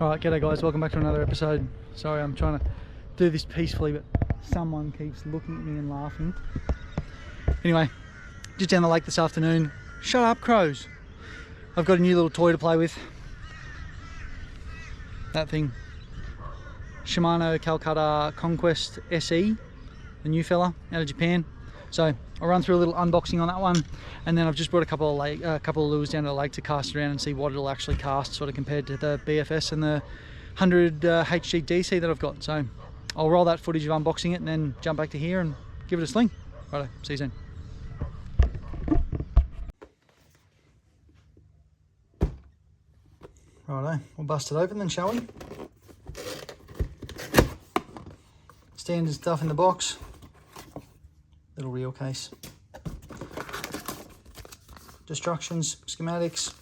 Alright, g'day guys, welcome back to another episode. Sorry, I'm trying to do this peacefully, but someone keeps looking at me and laughing. Anyway, just down the lake this afternoon. Shut up, crows. I've got a new little toy to play with. That thing. Shimano Calcutta Conquest SE, the new fella out of Japan. So I'll run through a little unboxing on that one, and then I've just brought a couple of lures down to the lake to cast around and see what it'll actually cast, sort of compared to the BFS and the 100 HG DC that I've got. So I'll roll that footage of unboxing it and then jump back to here and give it a sling. Righto, see you soon. Righto, we'll bust it open then, shall we? Standard stuff in the box. Little reel case. Instructions, schematics,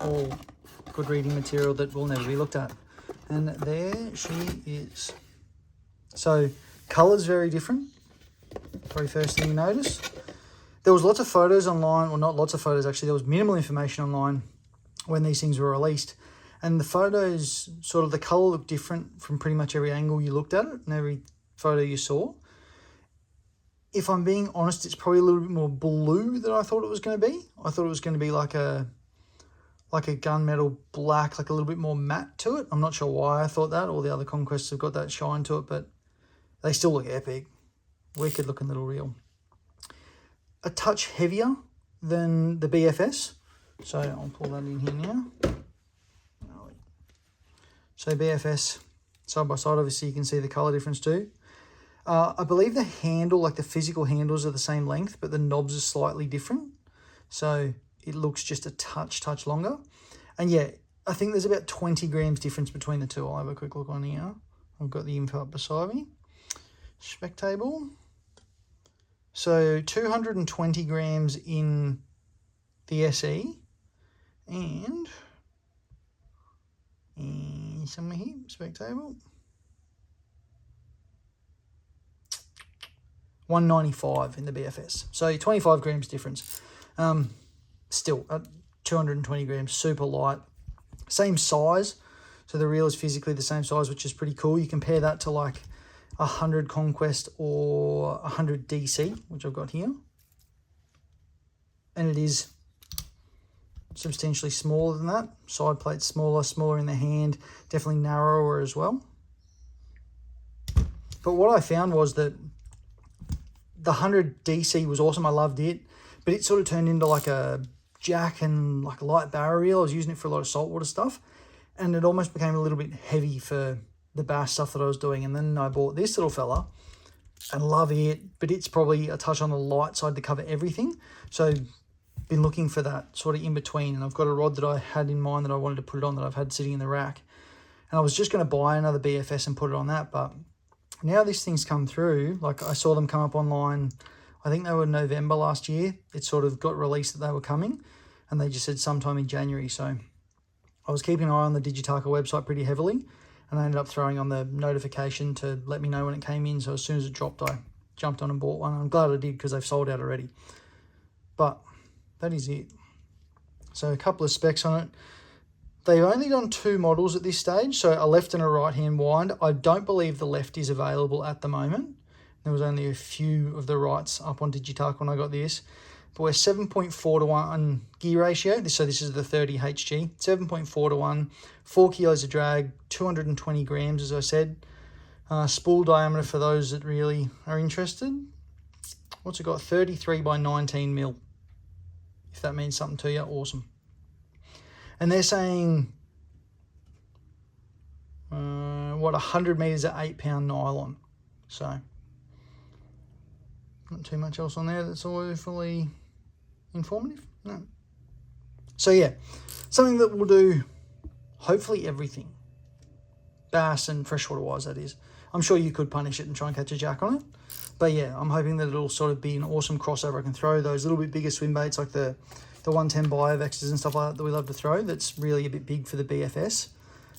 all good reading material that will never be looked at. And there she is. So, colour's very different. Very first thing you notice. There was lots of photos online, well not lots of photos actually, there was minimal information online when these things were released. And the photos, sort of the colour looked different from pretty much every angle you looked at it and every photo you saw. If I'm being honest, it's probably a little bit more blue than I thought it was going to be. I thought it was going to be like a gunmetal black, like a little bit more matte to it. I'm not sure why I thought that. All the other Conquests have got that shine to it, but they still look epic. Wicked looking little reel. A touch heavier than the BFS. So I'll pull that in here now. So BFS, side by side, obviously you can see the colour difference too. I believe the handle, like the physical handles are the same length, but the knobs are slightly different. So it looks just a touch longer. And yeah, I think there's about 20 grams difference between the two. I'll have a quick look on here. I've got the info up beside me. Spec table. So 220 grams in the SE. And somewhere here, spec table. 195 in the BFS. So 25 grams difference. Still, at 220 grams, super light. Same size. So the reel is physically the same size, which is pretty cool. You compare that to like 100 Conquest or 100 DC, which I've got here. And it is substantially smaller than that. Side plate's smaller in the hand. Definitely narrower as well. But what I found was that the 100 DC was awesome. I loved it, but it sort of turned into like a jack and like a light barrow reel. I was using it for a lot of saltwater stuff, and it almost became a little bit heavy for the bass stuff that I was doing. And then I bought this little fella and love it, but it's probably a touch on the light side to cover everything. So been looking for that sort of in between, and I've got a rod that I had in mind that I wanted to put it on that I've had sitting in the rack. And I was just going to buy another BFS and put it on that, but now this thing's come through, like I saw them come up online, I think they were November last year. It sort of got released that they were coming, and they just said sometime in January. So I was keeping an eye on the Digitaka website pretty heavily, and I ended up throwing on the notification to let me know when it came in. So as soon as it dropped, I jumped on and bought one. I'm glad I did because they've sold out already. But that is it. So a couple of specs on it. They've only done 2 models at this stage, so a left and a right-hand wind. I don't believe the left is available at the moment. There was only a few of the rights up on Digitaka when I got this. But we're 7.4 to 1 gear ratio. So this is the 30 HG. 7.4 to 1, 4 kilos of drag, 220 grams, as I said. Spool diameter for those that really are interested. What's it got? 33 by 19 mil. If that means something to you, awesome. And they're saying, 100 metres at 8-pound nylon. So, not too much else on there that's all fully informative. No. So yeah, something that will do hopefully everything. Bass and freshwater wise, that is. I'm sure you could punish it and try and catch a jack on it. But yeah, I'm hoping that it'll sort of be an awesome crossover. I can throw those little bit bigger swim baits like the 110 Biovexes and stuff like that we love to throw. That's really a bit big for the BFS.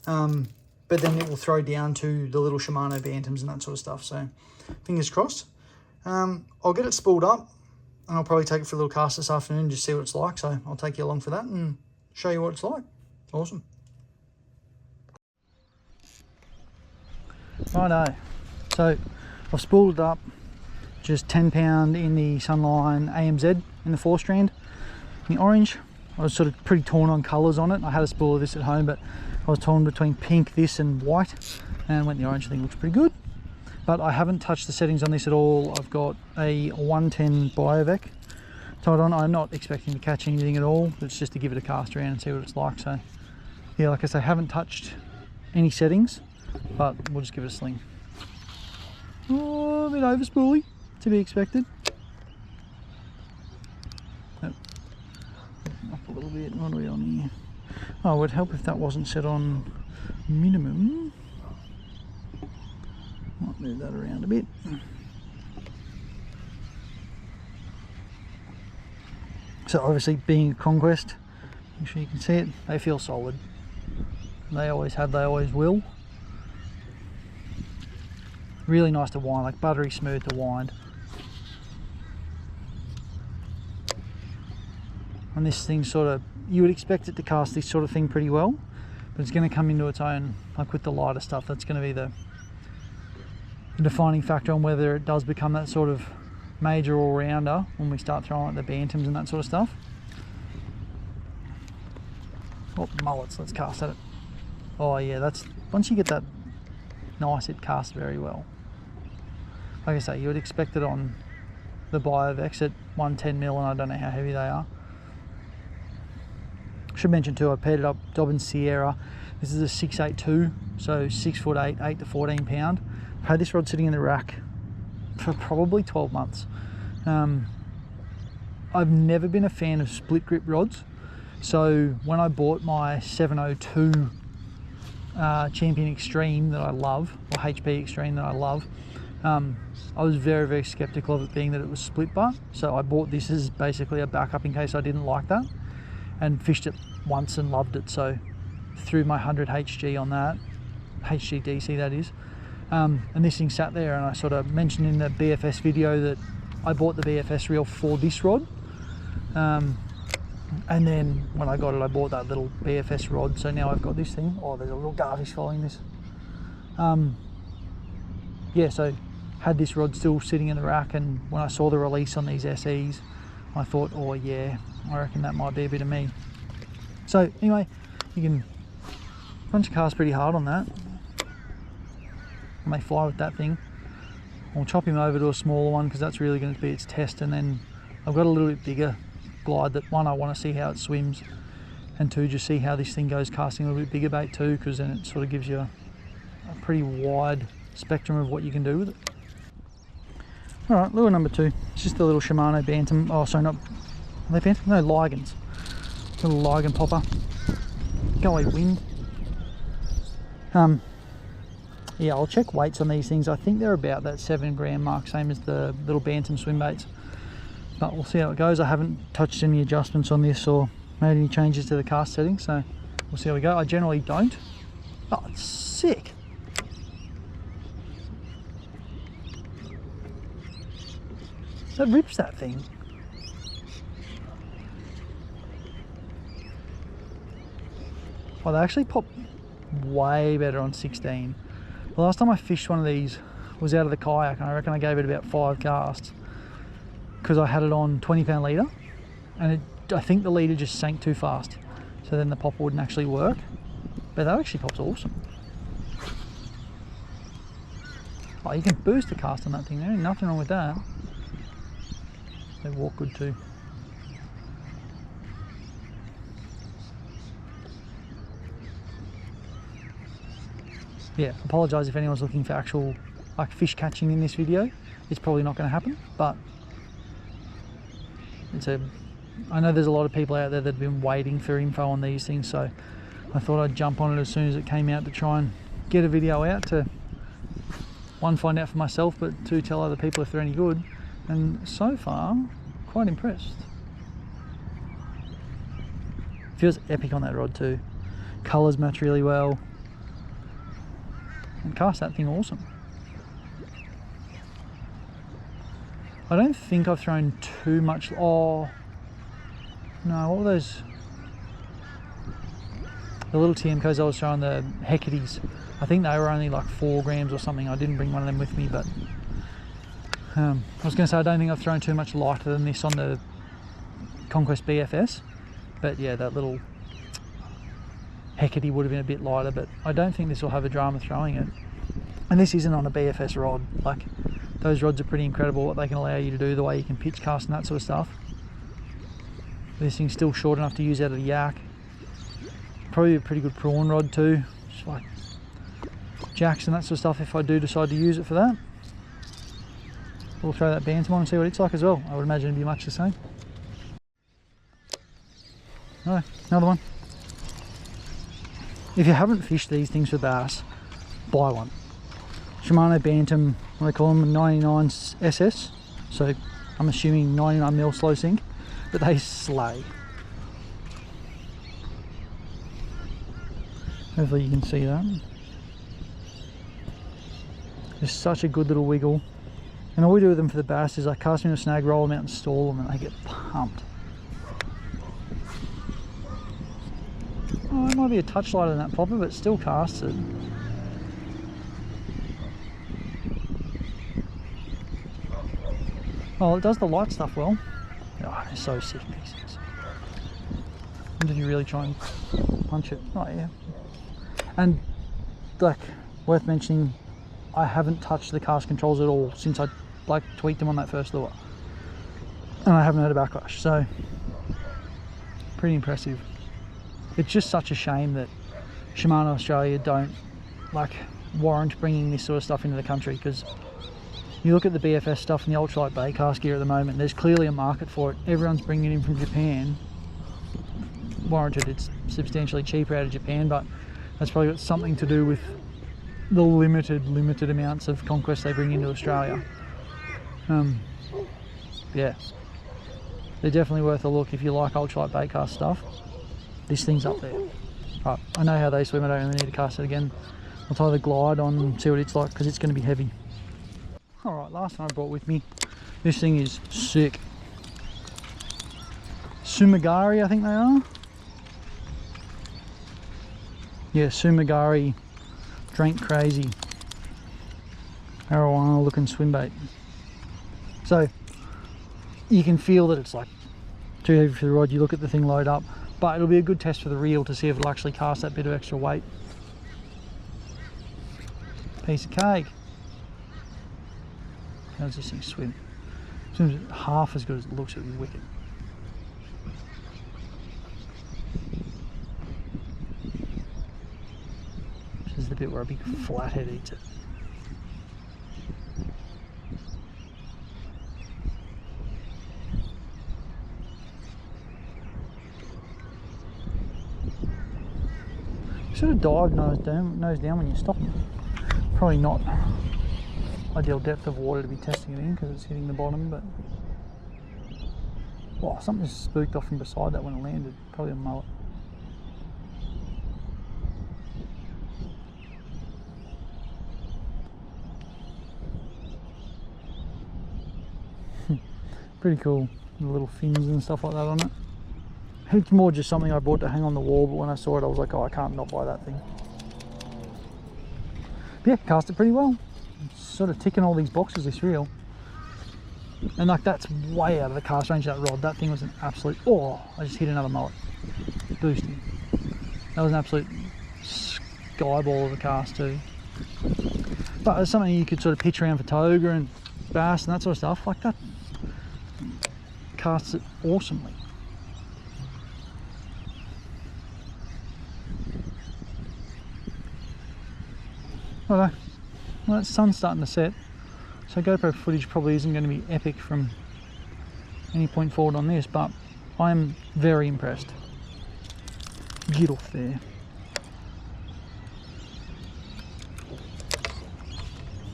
But then it will throw down to the little Shimano Bantams and that sort of stuff. So fingers crossed. I'll get it spooled up and I'll probably take it for a little cast this afternoon and just see what it's like. So I'll take you along for that and show you what it's like. Awesome. Righto, so I've spooled it up, just 10 pound in the Sunline AMZ in the 4 strand. In the orange, I was sort of pretty torn on colours on it. I had a spool of this at home, but I was torn between pink, this and white, and went the orange. I think looks pretty good. But I haven't touched the settings on this at all. I've got a 110 Biovec tied on. I'm not expecting to catch anything at all. It's just to give it a cast around and see what it's like. So yeah, like I say, haven't touched any settings, but we'll just give it a sling. Oh, a bit over spooly, to be expected. Up a little bit. What are we on here? Oh, it would help if that wasn't set on minimum. Might move that around a bit. So obviously, being a Conquest, make sure you can see it, they feel solid. They always have, they always will. Really nice to wind, like buttery smooth to wind. And this thing sort of, you would expect it to cast this sort of thing pretty well, but it's going to come into its own, like with the lighter stuff. That's going to be the defining factor on whether it does become that sort of major all-rounder when we start throwing like the bantams and that sort of stuff. Oh, mullets, let's cast at it. Oh yeah, that's, once you get that nice, it casts very well. Like I say, you would expect it on the Biovex at 110mm, and I don't know how heavy they are. Should mention too, I paired it up Dobyns Sierra. This is a 682, so 6'8", 8 to 14 pound. I've had this rod sitting in the rack for probably 12 months. I've never been a fan of split grip rods, so when I bought my 702 Champion Extreme that I love, or HP Extreme that I love, I was very, very skeptical of it being that it was split butt, so I bought this as basically a backup in case I didn't like that, and fished it once and loved it. So threw my 100 HG on that, HG DC that is, and this thing sat there, and I sort of mentioned in the BFS video that I bought the BFS reel for this rod, and then when I got it I bought that little BFS rod, so now I've got this thing. Oh, there's a little garfish following this. Yeah, so had this rod still sitting in the rack, and when I saw the release on these SEs I thought, oh yeah, I reckon that might be a bit of me. So anyway, you can punch a cast pretty hard on that, and they fly with that thing. I'll chop him over to a smaller one because that's really going to be its test, and then I've got a little bit bigger glide that, one, I want to see how it swims, and two, just see how this thing goes casting a little bit bigger bait too, because then it sort of gives you a pretty wide spectrum of what you can do with it. Alright, lure number 2. It's just a little Shimano Bantam. Oh, sorry, not, are they Bantam? No, Ligans. Little Ligan popper. Go away, wind. Yeah, I'll check weights on these things. I think they're about that 7 gram mark, same as the little Bantam swim baits. But we'll see how it goes. I haven't touched any adjustments on this or made any changes to the cast settings, so we'll see how we go. I generally don't. Oh, it's sick. That rips that thing. Oh, they actually pop way better on 16. The last time I fished one of these was out of the kayak, and I reckon I gave it about 5 casts because I had it on 20 pound leader, and I think the leader just sank too fast, so then the popper wouldn't actually work. But that actually pops awesome. Oh, you can boost a cast on that thing. There ain't nothing wrong with that. They walk good too. Yeah, apologise if anyone's looking for actual like fish catching in this video. It's probably not going to happen, but it's I know there's a lot of people out there that have been waiting for info on these things, so I thought I'd jump on it as soon as it came out to try and get a video out to, one, find out for myself, but two, tell other people if they're any good. And so far, quite impressed. Feels epic on that rod too. Colours match really well. And cast that thing awesome. I don't think I've thrown too much. Oh no, what were those? The little TMCos I was throwing, the Hecates. I think they were only like 4 grams or something. I didn't bring one of them with me, but I was going to say I don't think I've thrown too much lighter than this on the Conquest BFS, but yeah, that little Hecate would have been a bit lighter, but I don't think this will have a drama throwing it. And this isn't on a BFS rod. Like, those rods are pretty incredible, what they can allow you to do, the way you can pitch cast and that sort of stuff. This thing's still short enough to use out of the yak. Probably a pretty good prawn rod too, just like jacks and that sort of stuff if I do decide to use it for that. We'll throw that bantam on and see what it's like as well. I would imagine it'd be much the same. Alright, another one. If you haven't fished these things for bass, buy one. Shimano Bantam, what they call them, 99 SS. So I'm assuming 99mm slow sink, but they slay. Hopefully you can see that. It's such a good little wiggle. And all we do with them for the bass is I cast them in a snag, roll them out and stall them, and they get pumped. Oh, it might be a touch lighter than that popper, but still casts it. Oh, it does the light stuff well. Oh, they're so sick pieces. And did you really try and punch it? Oh yeah. And like, worth mentioning, I haven't touched the cast controls at all since I like tweaked them on that first lure. And I haven't had a backlash, so pretty impressive. It's just such a shame that Shimano Australia don't like warrant bringing this sort of stuff into the country, because you look at the BFS stuff and the ultralight baitcast gear at the moment, there's clearly a market for it. Everyone's bringing it in from Japan. Warranted, it's substantially cheaper out of Japan, but that's probably got something to do with the limited amounts of Conquest they bring into Australia. Yeah, they're definitely worth a look if you like ultralight baitcast stuff. This thing's up there. Right, I know how they swim, I don't really need to cast it again. I'll tie the glide on and see what it's like, because it's going to be heavy. Alright, last one I brought with me. This thing is sick. Sumagari, I think they are. Yeah, Sumagari Drank Crazy Arowana looking swim bait. So you can feel that it's like too heavy for the rod. You look at the thing load up, but it'll be a good test for the reel to see if it'll actually cast that bit of extra weight. Piece of cake. How does this thing swim? Swims half as good as it looks. It would be wicked. This is the bit where a big flathead eats it. Sort of dive nose down when you stop. Probably not ideal depth of water to be testing it in because it's hitting the bottom, but wow, something spooked off from beside that when it landed. Probably a mullet. Pretty cool, the little fins and stuff like that on it. It's more just something I bought to hang on the wall, but when I saw it I was like, oh, I can't not buy that thing. But yeah, cast it pretty well. It's sort of ticking all these boxes, this reel. And like, that's way out of the cast range of that rod. That thing was an absolute, oh, I just hit another mullet. Boosting. That was an absolute skyball of a cast too. But it's something you could sort of pitch around for toga and bass and that sort of stuff. Like, that casts it awesomely. Well, the sun's starting to set, so GoPro footage probably isn't going to be epic from any point forward on this, but I'm very impressed. Get off there.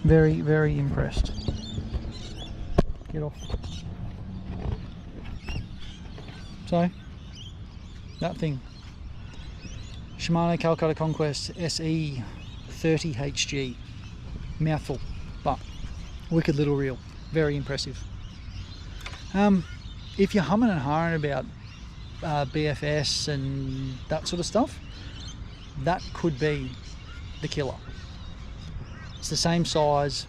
Very, very impressed. Get off. So, that thing. Shimano Calcutta Conquest SE 30 HG. Mouthful, but wicked little reel. Very impressive. If you're humming and hawing about BFS and that sort of stuff, that could be the killer. It's the same size,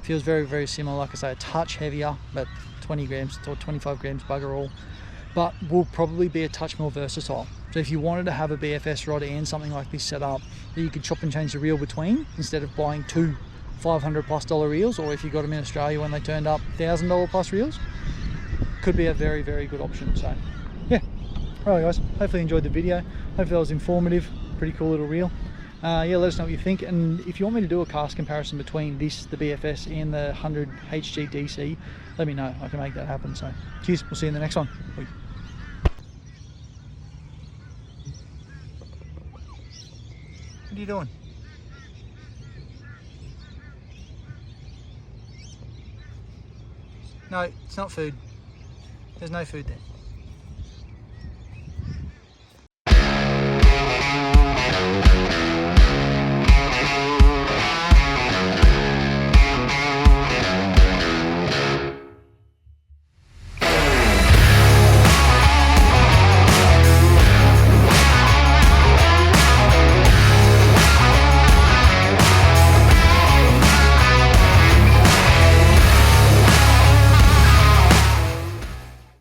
feels very, very similar. Like I say, a touch heavier, but 20 grams or 25 grams bugger all, but will probably be a touch more versatile. So if you wanted to have a BFS rod and something like this set up that you could chop and change the reel between, instead of buying two $500+ reels, or if you got them in Australia when they turned up $1,000+ reels, could be a very, very good option. So yeah, alright guys, hopefully you enjoyed the video. Hopefully that was informative. Pretty cool little reel. Yeah, let us know what you think, and if you want me to do a cast comparison between this, the BFS, and the 100 HG DC, let me know. I can make that happen. So cheers, we'll see you in the next one. Bye. What are you doing? No, it's not food. There's no food there.